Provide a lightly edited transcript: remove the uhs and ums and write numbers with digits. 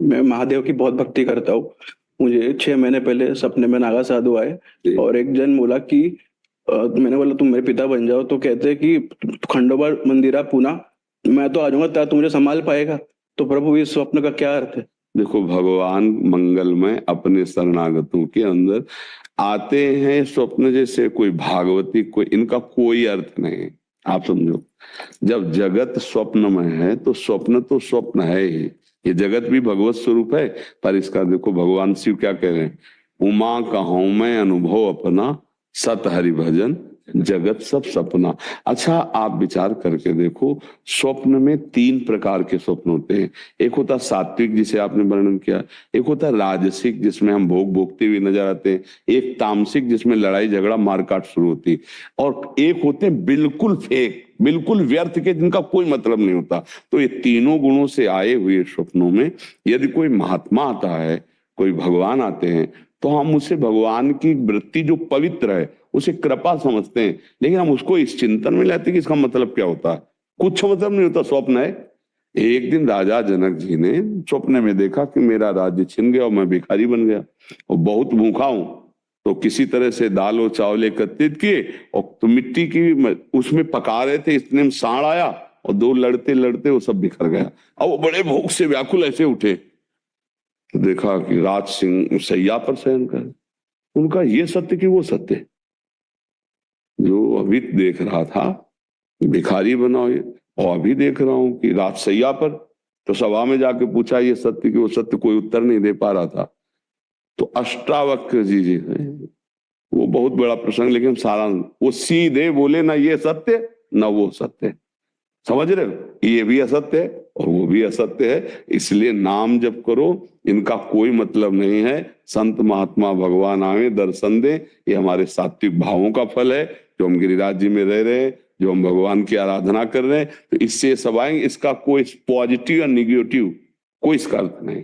मैं महादेव की बहुत भक्ति करता हूँ। मुझे 6 महीने पहले सपने में नागा साधु आए और एक जन बोला कि मैंने बोला तुम मेरे पिता बन जाओ, तो कहते हैं कि खंडोबा मंदिरा पूना, मैं तो आ जाऊंगा, क्या तू मुझे संभाल पाएगा? तो प्रभु इस स्वप्न का क्या अर्थ है? देखो, भगवान मंगलमय अपने शरणागतों के अंदर आते हैं। स्वप्न जैसे कोई भागवती, कोई इनका कोई अर्थ नहीं। आप समझो, जब जगत स्वप्नमय है तो स्वप्न तो स्वप्न है ही। ये जगत भी भगवत स्वरूप है, पर इसका देखो भगवान शिव क्या कह रहे हैं, उमा कहूं मैं अनुभव अपना, सत हरि भजन जगत सब सपना। अच्छा, आप विचार करके देखो, स्वप्न में 3 प्रकार के स्वप्न होते हैं। एक होता सात्विक, जिसे आपने वर्णन किया। एक होता राजसिक, जिसमें हम भोग भोगते हुए नजर आते हैं। एक तामसिक, जिसमें लड़ाई झगड़ा मारकाट शुरू होती है। और एक होते हैं बिल्कुल फेक, बिल्कुल व्यर्थ के, जिनका कोई मतलब नहीं होता। तो ये तीनों गुणों से आए हुए स्वप्नों में यदि कोई महात्मा आता है, कोई भगवान आते हैं, तो हम उसे भगवान की वृत्ति जो पवित्र है उसे कृपा समझते हैं। लेकिन हम उसको इस चिंतन में लेते हैं कि इसका मतलब क्या होता है। कुछ मतलब नहीं होता, स्वप्न है। एक दिन राजा जनक जी ने स्वप्न में देखा कि मेरा राज्य छिन गया और मैं भिखारी बन गया और बहुत भूखा हूं। तो किसी तरह से दाल और चावल एकत्रित किए और तो मिट्टी की उसमें पका रहे थे, इतने में सांड आया और 2 लड़ते लड़ते वो सब बिखर गया। अब वो बड़े भूख से व्याकुल ऐसे उठे तो देखा कि राज सिंह सैया पर शयन कर। उनका ये सत्य कि वो सत्य जो अभी देख रहा था भिखारी बना, और अभी देख रहा हूं कि राजसैया पर। तो सभा में जाके पूछा ये सत्य कि वो सत्य, कोई उत्तर नहीं दे पा रहा था। तो अष्टावक्र जी वो बहुत बड़ा प्रसंग, लेकिन सारा वो सीधे बोले ना ये सत्य ना वो सत्य। समझ रहे हो, ये भी असत्य है और वो भी असत्य है। इसलिए नाम जप करो, इनका कोई मतलब नहीं है। संत महात्मा भगवान आए दर्शन दे, ये हमारे सात्विक भावों का फल है जो हम गिरिराज जी में रह रहे हैं, जो हम भगवान की आराधना कर रहे हैं। तो इससे सब आएंगे, इसका कोई पॉजिटिव या निगेटिव कोई इसका अर्थ नहीं।